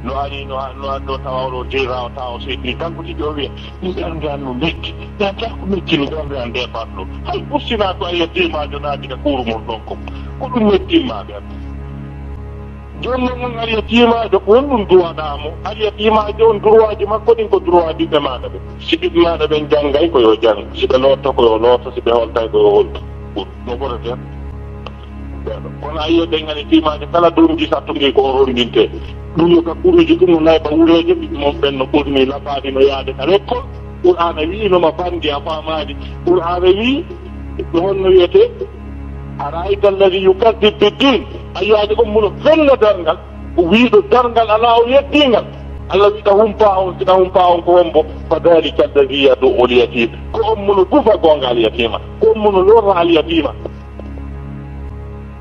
S1: no ari no andi o tawa oɗo dira o tawa o seedni kanko tigi o wiya min ɓerndan no mekki yanta ko mekkini ɓerndan nde batɗo hay ɓursina ko aliyatimajo naadi ka kuuru mum ɗon ko ɗum mettimma ɓen joni noon aliyatimajo ko won ɗum duwaɗamo aliyatimajo on droit ji makko ɗin ko droit ɓiɓɓe maɗa ɓe si ɓiɓɓe maɗa ɓen janggay koyo jang si ɓe lotto koyo lotto si ɓe holtay koyo holta no ɓoraten kono ayiyo ɗen aliyatimajo kala ɗumji sattugi ko rondinte ɗum yo ka kuruji ɗum no nayba wureje ɓiɓɓe mon ɓen no ɓurni lafaɗi no yaade ka l'école qur'ana wi noma bandi a famadi qur'ana wi honno wiyete arayta alladi yukadib biddin ayyaade on muno fella darngal wiiɗo darngal ala o yeddingal allah wiɗa humpa on siɗa humpa on ko wonbo fa dalika alladi yadu ulyatim ko on muno dufa gonga alyatima ko on muno lorra alyatima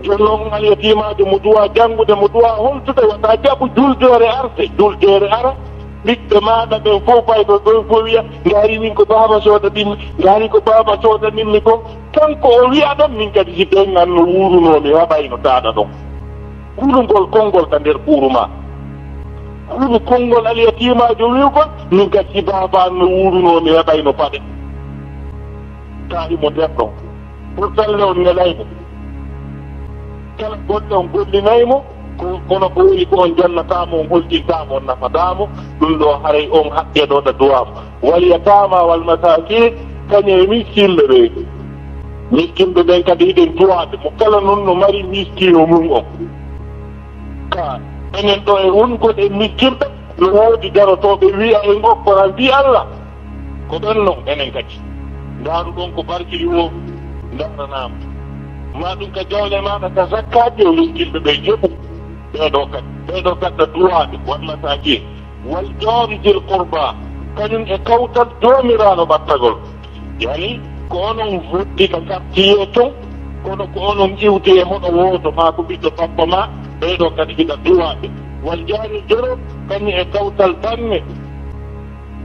S1: joni noon alyatimajo mo duwa janngude mo duwa holtude wata jaɓu juldere ara ɓiɓɓe maɗa ɓen fof bayɗo ɗon fof wiya ngaari min ko baba soodaninmi ngaari ko baba soodaninmi ko kanko o wiya ɗon min kadi si ɓengan no wurunomi waɗayno taaɗa ɗon kurugol konngol ka nder ɓuuruma kuru konngol aliyatimajo wiwgol min kadi si baba an no wurunomi waɗayno paɗe taarimo nder ɗon pourtalle on nelaymo kala goɗɗe on gollinaymo kono ko woni ko on jannatamo on holtintamo on nafadamo ɗum ɗo haray on haqqeɗoɗa duwamo waliyatama wal masakin kañe miskille ɓe miskinde ɓen kadi hiɗen duwaɓe mo kala noon no mari miskino mum on ka enen ɗo e wongoɗe miskirɗe no woodi darotoɓe wiya en okkora mbi Allah ko ɓen noon enen kadi ndaaru ɗon ko barkiri o daranama ma ɗum ka jawle maɗa ka zakkaji o miskilɓe ɓe jeɓu ɓeɗo gadda duwaɓe wal masakin wal jarijil qurba kañum e kawtal jomiraɗo ɓattagol yani ko onon voddi ka quartier ton kono ko onon iwde e hoɗo wooto ma ko ɓiɗɗo pappa ma ɓeɗo kadi hiɗa duwaɓe wal jaril jorob kañum e kawtal banne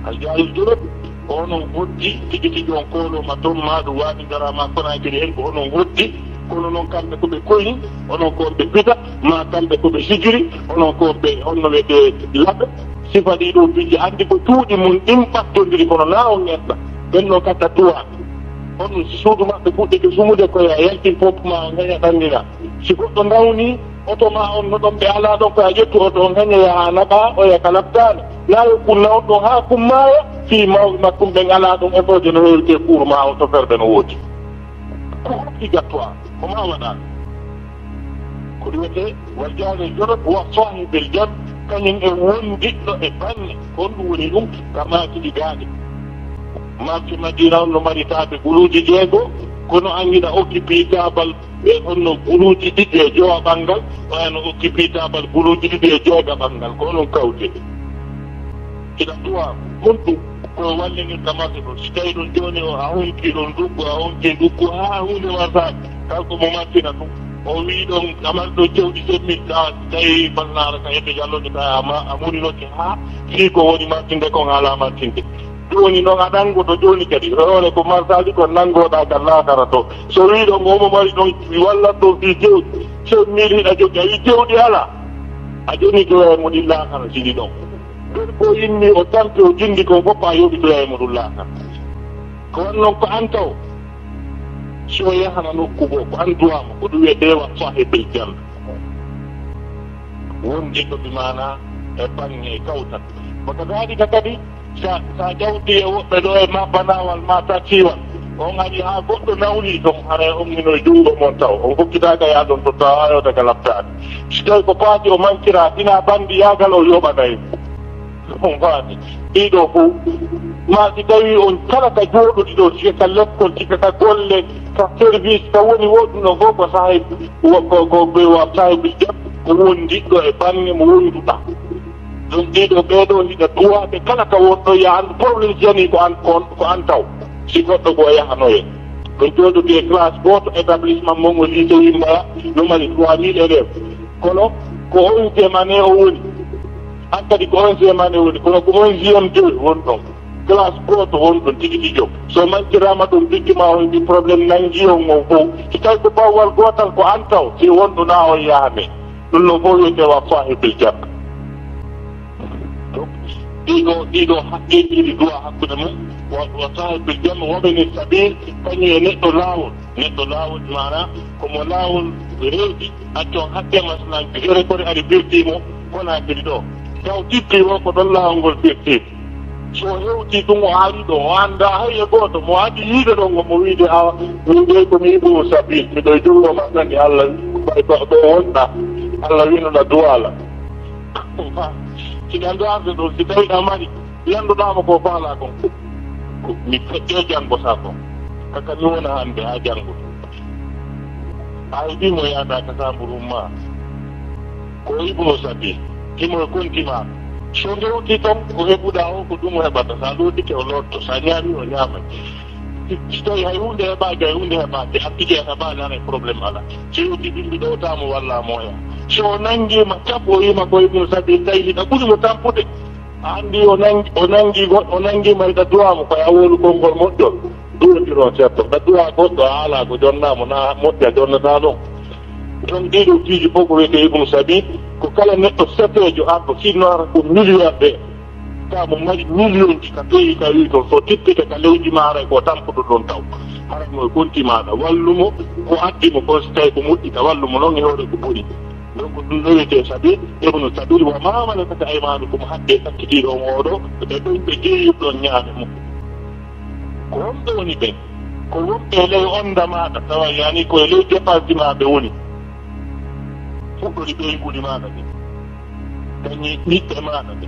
S1: al jaril jorob ko onon hoddi tigi tigi on koloma toon maɗum waɗi garama konakiri hen ko onon hoddi kono noon kamɓe koɓe koyni onon ko ɓe pita ma kamɓe koɓe sijiri onon ko ɓe honno wiyete laɓe sifa ɗiɗo bijji andi ko cuuɗi mum ɗin ɓattodiri kono na on neɗɗa ɓen noon katta tuwa on suudu maɓɓe fuɗɗike sumude koye a yaltin fof ma gaña ɗannina si goɗɗo nawni oto ma on no ɗon ɓe ala ɗon koye a ƴettu oto on gaña yaha naɓa oya ka laɓtani laayo kunna on ɗon ha kummaya fi mawɓe makkum ɓen ala ɗum otoje no hewte pour ma on to ferde no woodi ko hokki gattoa ko ma waɗa ko ɗum wiyete wa jaare jorot wa sahibel jam kañum e wondiɗɗo e banne kon ɗum woni ɗum ka makiɗi gaaɗe marché madina on no mari taaɓe guluuji 6 kono angiɗa occupé tabal ɓe honno guluuji 2 e jowa ɓanngal wayno occupé tabal guluuji 2 e jooga ɓanngal ko onon kawte kiɗa duwa kon ɗum ko wallinirta marché ɗon si tawi ɗon joni o a honki ɗon duggo ha hunde wartaki kalko mo martina ɗum o wi ɗon aman ɗo jewɗi semmin tawi balnara ka yedde jalloje ta a muninoke ha fii ko woni martinde kon ala martinde joni noon a ɗanngoto joni kadi rewre ko martaji ko nanngoɗa ka laakara to so wi ɗon omo mari ɗon wallat ɗo fi jewɗi so mili hiɗa jogi a wi jewɗi ala a joni jowe mo ɗin laakara sini ɗon ɗon ko yimmi o tampi o jindi kon fof a yoɓi jowe mo ɗum laakara ko wan noon ko an taw so yahana nokku goo ko anduwama ko ɗum wiye dewa sahibel jande wondiɗo ɓe mana e bange kawtan koto gaaɗi ka kadi sa jawdi e woɓɓe ɗo e ma banawal ma taciwal on ari ha goɗɗo nawni ton hara omnino e junngo mon taw on hokkitaka ya ɗon to tawa hayotaka laɓtade so tawi ko paati o mankira ina bandi yagal o yoɓanayi on faami ɗiɗo fof ma si tawi on kala ka jooɗuɗi ɗo sika ka lekkol sika ka golle ka service ka woni woɗɗuno fof ko sahib ko ɓewa sahibi jam ko wondiɗɗo e bange mo wonduɗa ɗum ɗiɗo ɓeeɗo hiɗa duwaɓe kala ka wonɗo ya andu probléme jani ko an taw si goɗɗo goo yahanoye ko jooɗude e classe goto établissement mon o lycée Yimɓaya no mari 3000 élèves kono ko 11e année o woni an kadi ko 11e année woni kono ko 11e joyi woni ɗon classe goto woni ɗon tigi tijo so mankirama ɗum biggima o heɓi probléme nangi on o fof so tawi ko bawwal gotal ko an taw si wonɗo na on yahane ɗum noon fof wiyetewa sahibel jam ɗiɗo haqqeji ɗi duwa hakkude mum wa sahibel jam woɓene sabil kañum e neɗɗo laawol mana komo laawol rewɗi acci on haqqe masalanki ere kode aɗa birtimo wona kadi ɗo taw tippi o ko ɗon laawol ngol firtide so hewti ɗum o ari ɗo o anda hay e goto mo adi yiide ɗon omo wiide a min ɓey komi yiɗo sabil miɗo e jungo maɗɗani allah ɗo wonɗa allah winoɗa duwala siɗa darde ɗo si tawiɗa mari yanduɗama ko faala kon mi feƴƴe janngo sa kon kaka mi wona hannde ha janngo a heɓimo yaada ka samburum ma ko ibno sabi kimo e kontima so ndewti tan ko heɓuɗa o ko ɗum heɓata sa ɗoɗike o lotto sa ñaami o ñaamay so tawi hay hunde heɓaki hay hunde heɓaki hakkike heɓani hana probléme ala so yewti ɓimɓi ɗowtamo wallamo ya so o nanngima tappo o wima ko ibnu sabi tawi hiɗa ɓurimo tampude a anndi o nanngima hiɗa duwamo koye a wolu konngol moƴƴol duwotiron setto ɗa duwa goɗɗo a ala ko jonnamo na moƴƴa jonnata ɗon ɗon ɗiɗo piiji fof ko wiyete ibnu sabi ko kala neɗɗo setejo arɗo sinno ara ko million ɓe ta mo mari million ji ka toyi ka wi toon so tippite ka lewji ma haray ko tampuɗo ɗon taw haratmo e kontimaɗa wallumo ko addimo kon so tawi ko moƴƴita wallumo noon e hoore ko ɓuri donc ɗum ɗo wiyete sabi ibnu sabil wa mamala kata aymanu komo haqqe sakkitiɗo oɗo ɓe ɗon ɓe jeeyuɗɗon ñaame mum ko wonɓe woni ɓen ko wonɓe ley onda maɗa tawa yani koye ley dépense maɓe woni fuɗɗori ɓeyguɗi maɗa ɗe dañi ɓiɓɓe maɗa ɗe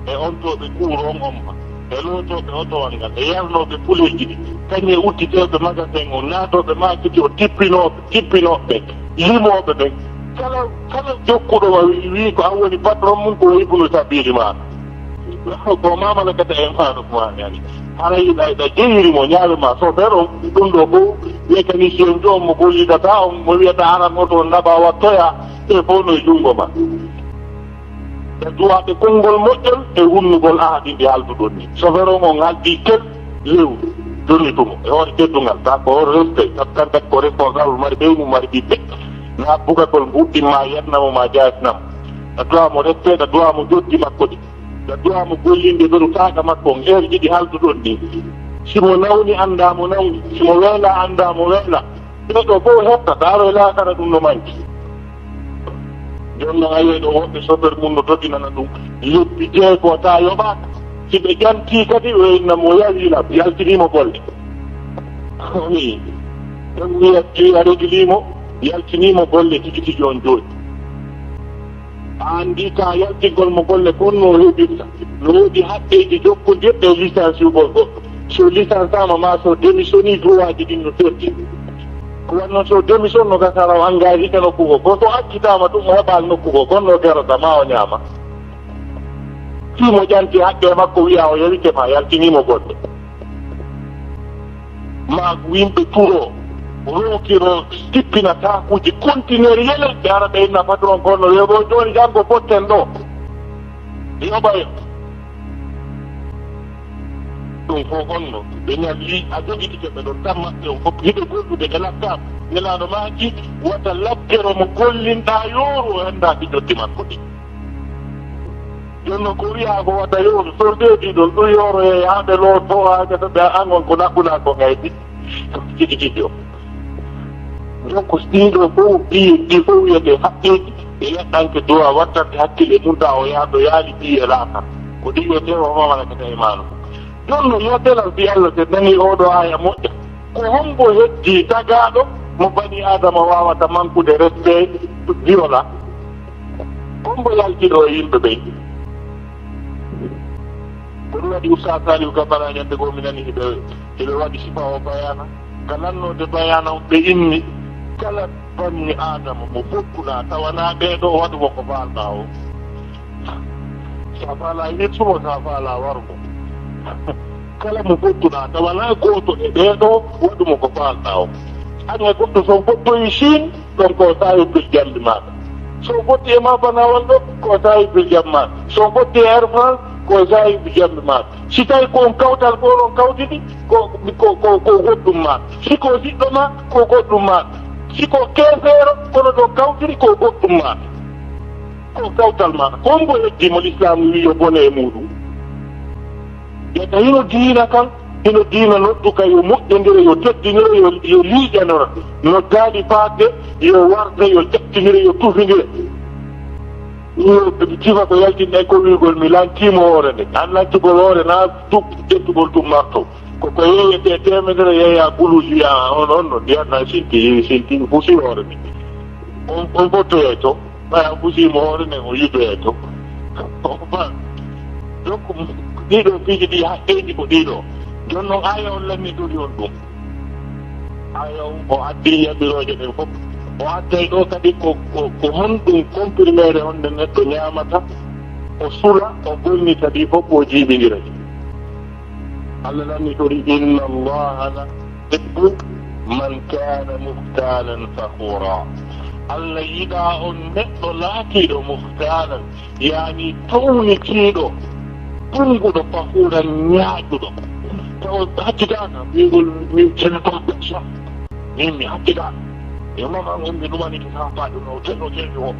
S1: e on to ɓe kuuron on ma e lootoɓe otowal ngal e yarnoɓe puleji ɗi kañe udditeɓe magasin o naatoɓe makiti o tippinoɓe yimoɓe ɓen kala jokkuɗo wi ko an woni patron mum ko ibnu sabili maɗa ko mamala kata e maɗo ma yani hara yiɗa jeeyirimo ñaawe ma so ɓeɗon ɗum ɗo fof mécanicien jo mo gollidata on mo wiyata aran oto naɓa wattoya e fof no e junngo ma e duwaɓe konngol moƴƴol e wunnugol ahadi ndi halduɗon ni so veron on haldi kel lewru duritumo e on teddungal ta ko rewte tabtantat ko responsable mari ɓeymu mari ɓiɓɓe na bugakol uddima yannamo ma jasnamo a duwamo respect a duwamo joddi makko ɗi a duwamo gollinde ɗoɗo taaka makko on heure jiɗi halduɗon ɗi simo nawni andamo nawni simo weela andamo weela ɓeɗo fof hetta daaro e laakara ɗum no manki joni noon a yiye ɗo woɓɓe chauffeur mum no doginana ɗum lebbi jeego ta yoɓaka si ɓe ƴanti kadi o innamo yalila yaltinimo golle oui ɗum wiyati a regilimo yaltinimo golle tigi tigi on jooɗi a andi ka yaltingol mo golle kon no heɓirta no woodi haɓɓeji jokkodirɗe licence ugol goɗɗo so licence ama ma so démissionni droit ji ɗin no terti ko wanno so démission no gasara o engagé ke nokkugo ko so accitama ɗum o heɓal nokkugo kon no garata ma o ñaama fimo ƴanti haqqe makko wiya o yawitema yaltinimo goɗɗo ma yimɓe turo rokiro stippina takuji continuer yele ɓe ara ɓe inna patron konno yoɓo joni jango potten ɗo yoɓayo ɗum fof onno ɓe ñalli a jogitike ɓe ɗon tan maɓɓe on fof hiɓe gollude e laptap nelaɗo maji wata labbero mo gollinɗa yooru o hendaki jotti makko ɗi jonno ko wiya ko wata yooru so deedi ɗon ɗum yooro e haɓe looto haɓe ɓe angon ko naɓɓuna ko gaydi tigi tigi o donc ɗiɗo fof ɗi fof wiyete haqqeji e yeɗɗanke dowa wattande hakkille tumta o yahdo yaali ɗi e laaka ko ɗi wiyete o mamalakata e maano jonno yo delal mbi allah so nani oɗo aya moƴƴa ko hombo heddi tagaɗo mo bani adama wawata manqude respect viola hombo yaltiɗo e yimɓe ɓey ko ɗum waɗi Oustaz Saliou Camara ñande goo mi nani eɓe waɗi sifa o bayana ka lannode bayana ɓe inni kala bani adama mo fokkuna tawana ɓeɗo waɗumo ko falɗa o sa faala yettumo sa faala warmo kala mo fokkuna tawana goto e ɓeɗo waɗumo ko falɗa o ane goɗɗo so fottoyi Chine ɗon ko sahibil jambi maɗa so fotti e ma banawal ɗo ko sahibil jam maɗa so fotti e Air France ko sahibil jambi maɗa si tawi kon kawtal ko ɗon kawtidi ko goɗɗum maɗa siko siɗɗo ma ko goɗɗum maɗa siko keefeero kono ɗo kawtiri ko goɗɗum maɗa ko kawtal maɗa kon mbo heddimo l'islam wi yo bone e muɗum yetta hino diina kan hino diina nodduka yo moƴƴodira yo teddinira yo liiƴanora no daali faadde yo warde yo ƴettinira yo tufidira yo sifa ko yaltinɗa ko wiigol mi lantimo hoore nde an lantugol hoore na ƴettugol tum marto koko yeyete temedere yeeya guluji wiya on no ndiyatna silti fusi hoore nde on fottoye to ɓaya fusimo hoore nden o yidoye to donc ɗiɗo piiji ɗi haqqeji ko ɗiɗo joni noon aya on lanni ɗuri on ɗum aya o addi yaɓiroje ɗen fof o adday ɗo kadi ko honɗum comprimére honde neɗɗo ñamata o sula o bonni kadi fof o jiibidira Allah lanni ɗori inna allaha la yuhibbu man kana muhtalan fakhura Allah yiɗa on neɗɗo laatiɗo muhtalan yani tawnitiɗo ɓunguɗo fahuran ñaaƴuɗo taw hakkitaka wigol min cenato ɓesa min mi hakkitaka yo mama on mi ɗumaniki ha faɗo no tenno keewi o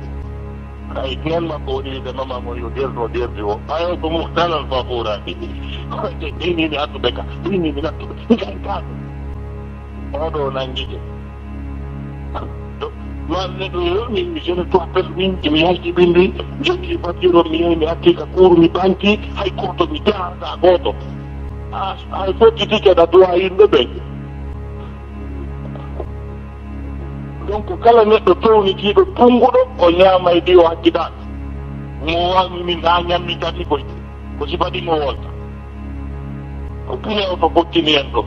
S1: ay nen makko woɗiride mama mo yo derno derdi o ayo ko muhtalan fahurani ɗini mi attuɓe ka ɗini mi nattuɓe mi gaytaɓe oɗo nanggue manne ɗo yo min jene toppel min mi yalti ɓindi jogui batiro mi yehi mi atti ka cour mi ɓanti hay goto mi jarata goto hay fottitike ɗa duwa yimɓe ɓen donc kala neɗɗo townitiɗo tunguɗo o ñamay ɗi o hakkitaɗo mo wami min ha ñammi tati koy ko sifaɗi mo wolta ko pune o to fottini en ɗo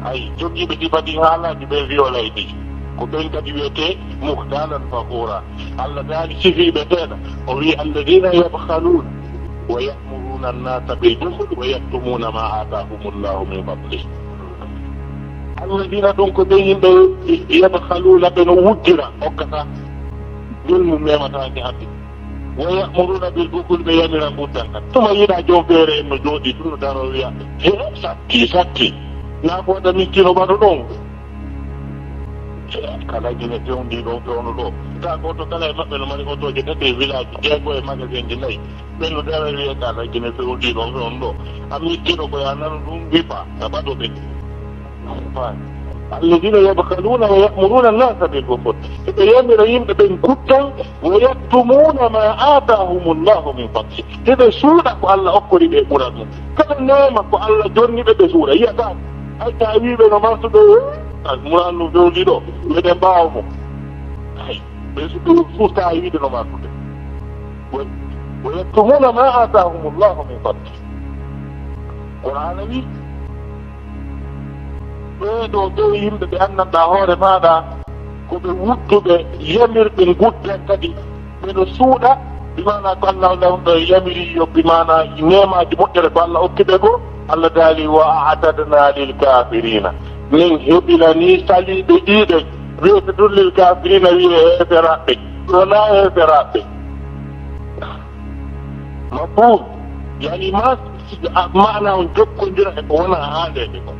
S1: ay jogiiɓe sifaɗi haalaji ɓe wiolay ɗi ko ɓen kadi wiyete muhtalan fakhura Allah daali sifiɓe teeɗa o wi alladina yabhaluna wa yamuruna annasa bilbuhl wa yaktumuna ma atahumullahu min fadlih alladina ɗum ko ɓen yimɓe yabhaluna ɓe no wujjira hokkata ɗum mum mematake hadde wa yamuruna bilbuhl ɓe yamira guddan kan tuma yiɗa joom feere en no jooɗi ɗum no daro wiya he satti na ko da miskino ba ɗon kala gine fewndi ɗon fewno ɗo ta goto kala e maɓɓe no mari otoje tati village jeego e magasin ji nayyi ɓenno ɗewe wiye kala gine fewndi ɗon fewno ɗo a miskino ko ya nana ɗum wipa a ɓaɗo ɓe الذين يبخلون ويأمرون الناس بالبخل يأمر يمد بين كتن ويكتمون ما آتاهم الله من فضله هذا سورة الله أقول بأمرهم كان نامك الله جوني بسورة هي كان أي تعويب ما سدوا المران نفولي له بدن باهم بس سورة تعويب ما سدوا ويكتمون ما آتاهم الله من فضله قرآن ɓeeɗo ɓe yimɓe ɓe anndanɗaa hoore maaɗa ko ɓe wuttuɓe yamirɓe gudden kadi ɓeɗo suuɗa bimana ko Allah lawɗo yamiri yo bimana nemaaji moƴƴere ko Allah okkiɓe goo Allah daali wa a'tadna lil kafirina min heɓilani saliɓe ɗiɗe wiyete ɗum lil kafirina wiye heeferaɓɓe wona heeferaɓɓe mafhum yani mana on jokkodira e ko wona haandede ko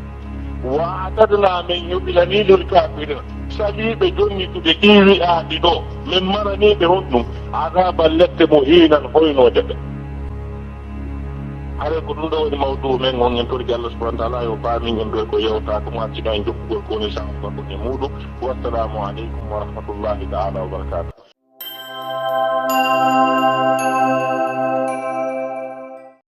S1: وأعتدنا من يبلني للكافرين سليب جني تدقيري آددو من مرني بهنم عذابا لك مهينا خوين وجد على كل دور موضوع من هون ينترك الله سبحانه وتعالى يوفامين ينبركو يوتاكم واتشنا ينجبكو الكوني سعودكم يمودو والسلام عليكم ورحمة الله تعالى وبركاته